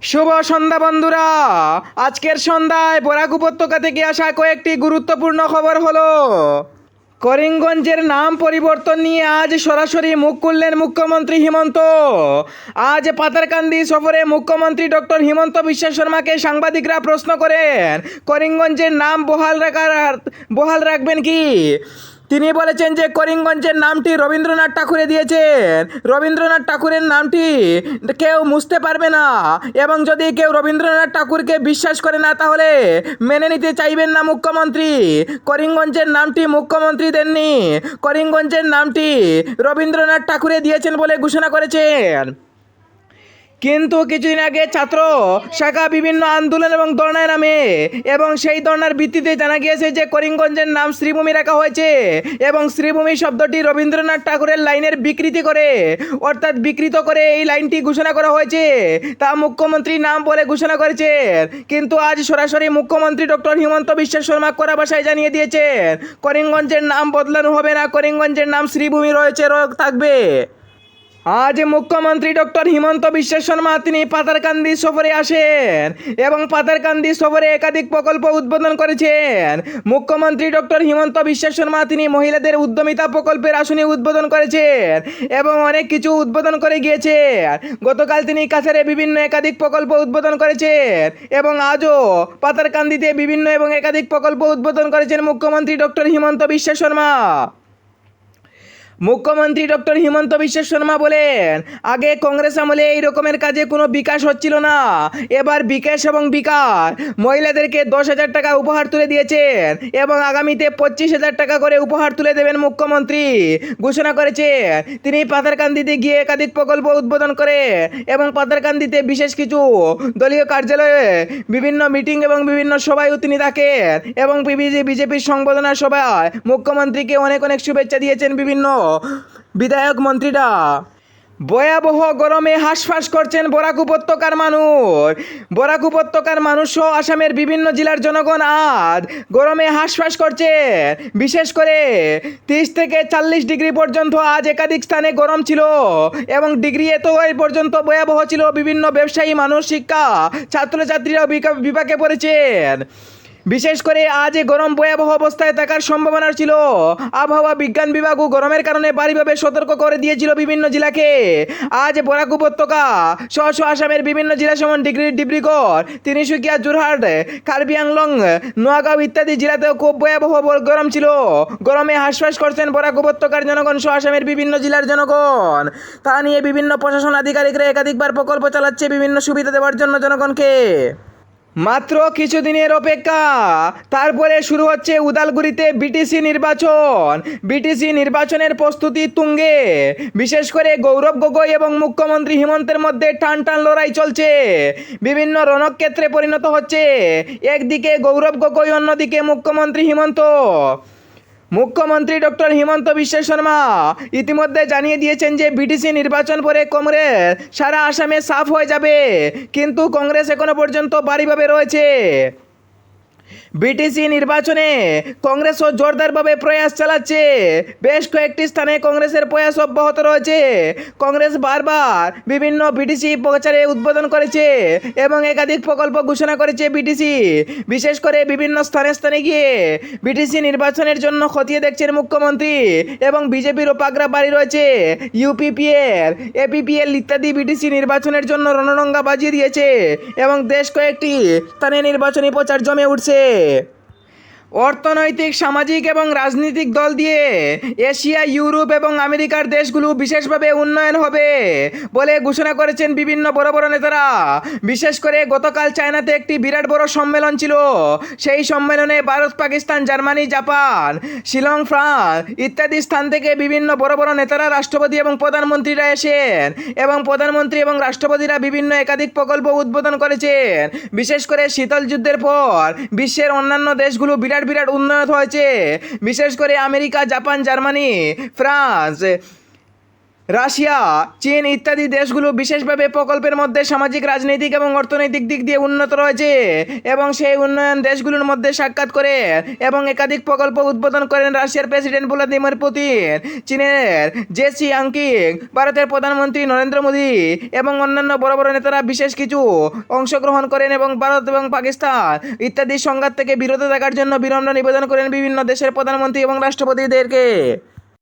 শুভ সন্ধ্যা বন্ধুরা। আজকের সন্ধ্যায় বরাক উপত্যকা থেকে আসা কয়েকটি গুরুত্বপূর্ণ খবর হলো, করিমগঞ্জের নাম পরিবর্তন নিয়ে আজ সরাসরি মুখ খুললেন মুখ্যমন্ত্রী হিমন্ত। আজ পাতারকান্দি সফরে মুখ্যমন্ত্রী ডক্টর হিমন্ত বিশ্ব শর্মাকে সাংবাদিকরা প্রশ্ন করেন, করিমগঞ্জের নাম বহাল রাখবেন কি। তিনি বলেছেন যে করিমগঞ্জের নামটি রবীন্দ্রনাথ ঠাকুরে দিয়েছেন, রবীন্দ্রনাথ ঠাকুরের নামটি কেউ মুছতে পারবে না, এবং যদি কেউ রবীন্দ্রনাথ ঠাকুরকে বিশ্বাস করে না তাহলে মেনে নিতে চাইবেন না মুখ্যমন্ত্রী। করিমগঞ্জের নামটি মুখ্যমন্ত্রী দেননি, করিমগঞ্জের নামটি রবীন্দ্রনাথ ঠাকুরে দিয়েছেন বলে ঘোষণা করেছেন। কিন্তু কিছুদিন আগে ছাত্র শাখা বিভিন্ন আন্দোলন এবং ধর্নায় নামে, এবং সেই ধর্নার ভিত্তিতে জানা গিয়েছে যে করিমগঞ্জের নাম শ্রীভূমি রাখা হয়েছে, এবং শ্রীভূমি শব্দটি রবীন্দ্রনাথ ঠাকুরের লাইনের বিকৃতি করে, অর্থাৎ বিকৃত করে এই লাইনটি ঘোষণা করা হয়েছে, তা মুখ্যমন্ত্রী নাম বলে ঘোষণা করেছেন। কিন্তু আজ সরাসরি মুখ্যমন্ত্রী ডক্টর হিমন্ত বিশ্ব শর্মা কড়া ভাষায় জানিয়ে দিয়েছেন করিমগঞ্জের নাম বদলানো হবে না, করিমগঞ্জের নাম শ্রীভূমি থাকবে। আজ মুখ্যমন্ত্রী ডক্টর হিমন্ত বিশ্ব শর্মা তিনি পাতারকান্দি সফরে আসেন, এবং পাতারকান্দি সফরে একাধিক প্রকল্প উদ্বোধন করেছেন। মুখ্যমন্ত্রী ডক্টর হিমন্ত বিশ্ব শর্মা তিনি মহিলাদের উদ্যমিতা প্রকল্পের আসনে উদ্বোধন করেছেন, এবং অনেক কিছু উদ্বোধন করে গিয়েছেন। গতকাল তিনি কাছাড়ে বিভিন্ন একাধিক প্রকল্প উদ্বোধন করেছেন, এবং আজও পাতারকান্দিতে বিভিন্ন এবং একাধিক প্রকল্প উদ্বোধন করেছেন মুখ্যমন্ত্রী ডক্টর হিমন্ত বিশ্ব শর্মা। মুখ্যমন্ত্রী ডক্টর হিমন্ত বিশ্ব শর্মা বলেন, আগে কংগ্রেস আমলে এই রকমের কাজে কোনো বিকাশ হচ্ছিল না, এবার বিকাশ এবং বিকাশ। মহিলাদেরকে 10,000 টাকা উপহার তুলে দিয়েছেন, এবং আগামীতে 25,000 টাকা করে উপহার তুলে দেবেন মুখ্যমন্ত্রী ঘোষণা করেছেন। তিনি পাতারকান্দিতে গিয়ে একাধিক প্রকল্প উদ্বোধন করে, এবং পাতারকান্দিতে বিশেষ কিছু দলীয় কার্যালয়ে বিভিন্ন মিটিং এবং বিভিন্ন সভায়ও তিনি থাকেন, এবং বিজেপির সংবর্ধনা সভায় মুখ্যমন্ত্রীকে অনেক অনেক শুভেচ্ছা দিয়েছেন বিভিন্ন বিধায়ক মন্ত্রীরা। ভয়াবহ গরমে হাঁসফাঁস করছেন বরাক উপত্যকার মানুষ। বরাক উপত্যকার মানুষ সহ আসামের বিভিন্ন জেলার জনগণ আজ গরমে হাঁসফাঁস করছে। বিশেষ করে 30 থেকে 40 ডিগ্রি পর্যন্ত আজ একাধিক স্থানে গরম ছিল, এবং ডিগ্রি এত পর্যন্ত ভয়াবহ ছিল। বিভিন্ন ব্যবসায়ী, মানুষ, শিক্ষা, ছাত্রছাত্রীরাও বিপাকে পড়েছেন। বিশেষ করে আজ গরম ভয়াবহ অবস্থায় থাকার সম্ভাবনা ছিল। আবহাওয়া বিজ্ঞান বিভাগও গরমের কারণে ভারীভাবে সতর্ক করে দিয়েছিল বিভিন্ন জেলাকে। আজ বরাক উপত্যকা সহ আসামের বিভিন্ন জেলা যেমন ডিব্রুগড়, তিনিসুকিয়া, যোরহাট, কার্বি আংলং, নোয়াগাঁও ইত্যাদি জেলাতেও খুব ভয়াবহ গরম ছিল। গরমে হাঁসফাঁস করছেন বরাক উপত্যকার জনগণ সহ আসামের বিভিন্ন জেলার জনগণ। তা নিয়ে বিভিন্ন প্রশাসন আধিকারিকরা একাধিকবার প্রকল্প চালাচ্ছে বিভিন্ন সুবিধা দেওয়ার জন্য জনগণকে। মাত্র কিছুদিনের অপেক্ষা, তারপরে শুরু হচ্ছে উদালগুড়িতে বিটিসি নির্বাচন। বিটিসি নির্বাচনের প্রস্তুতি তুঙ্গে। বিশেষ করে গৌরব গগৈ এবং মুখ্যমন্ত্রী হিমন্তের মধ্যে টান টান লড়াই চলছে, বিভিন্ন রণক্ষেত্রে পরিণত হচ্ছে। একদিকে গৌরব গগৈ, অন্যদিকে মুখ্যমন্ত্রী হিমন্ত। মুখ্যমন্ত্রী ডক্টর হিমন্ত বিশ্ব শর্মা ইতিমধ্যে জানিয়ে দিয়েছেন যে বিটিসি নির্বাচন পরে কংগ্রেস সারা আসামে সাফ হয়ে যাবে, কিন্তু কংগ্রেস এখনো পর্যন্ত ভারীভাবে রয়েছে। বিটিসি নির্বাচনে কংগ্রেসও জোরদারভাবে প্রয়াস চালাচ্ছে। বেশ কয়েকটি স্থানে কংগ্রেসের প্রয়াস অব্যাহত রয়েছে। কংগ্রেস বারবার বিভিন্ন বিটিসি প্রচারে উদ্বোধন করেছে, এবং একাধিক প্রকল্প ঘোষণা করেছে বিটিসি। বিশেষ করে বিভিন্ন স্থানে স্থানে গিয়ে বিটিসি নির্বাচনের জন্য খতিয়ে দেখছেন মুখ্যমন্ত্রী, এবং বিজেপিরও পাগড়া বাড়ি রয়েছে। ইউপিপিএল, এপিপিএল ইত্যাদি বিটিসি নির্বাচনের জন্য রণডঙ্কা বাজিয়ে দিয়েছে, এবং বেশ কয়েকটি স্থানে নির্বাচনী প্রচার জমে উঠছে। অর্থনৈতিক, সামাজিক এবং রাজনৈতিক দল দিয়ে এশিয়া, ইউরোপ এবং আমেরিকার দেশগুলো বিশেষভাবে উন্নয়ন হবে বলে ঘোষণা করেছেন বিভিন্ন বড় বড় নেতারা। বিশেষ করে গতকাল চায়নাতে একটি বিরাট বড় সম্মেলন ছিল। সেই সম্মেলনে Bharat, Pakistan, Germany, Japan, Shillong, France ইত্যাদি স্থান থেকে বিভিন্ন বড় বড় নেতারা, রাষ্ট্রপতি এবং প্রধানমন্ত্রীরা এসেন, এবং প্রধানমন্ত্রী এবং রাষ্ট্রপতিরা বিভিন্ন একাধিক প্রকল্প উদ্বোধন করেছেন। বিশেষ করে শীতল যুদ্ধের পর বিশ্বের অন্যান্য দেশগুলো বিরাট উন্নয়ন হয়েছে। বিশেষ করে America, Japan, Germany, France, Russia, চীন ইত্যাদি দেশগুলো বিশেষভাবে প্রকল্পের মধ্যে সামাজিক, রাজনৈতিক এবং অর্থনৈতিক দিক দিয়ে উন্নত রয়েছে এবং সেই উন্নয়ন দেশগুলোর মধ্যে সাক্ষাৎ করে এবং একাধিক প্রকল্প উদ্বোধন করেন রাশিয়ার প্রেসিডেন্ট ভ্লাদিমির পুতিন, চীনের জেসি ইয়াংকিং, ভারতের প্রধানমন্ত্রী নরেন্দ্র মোদী এবং অন্যান্য বড় বড় নেতারা বিশেষ কিছু অংশগ্রহণ করেন এবং ভারত এবং পাকিস্তান ইত্যাদি সংঘাত থেকে বিরত থাকার জন্য বিনম্র নিবেদন করেন বিভিন্ন দেশের প্রধানমন্ত্রী এবং রাষ্ট্রপতিদেরকে।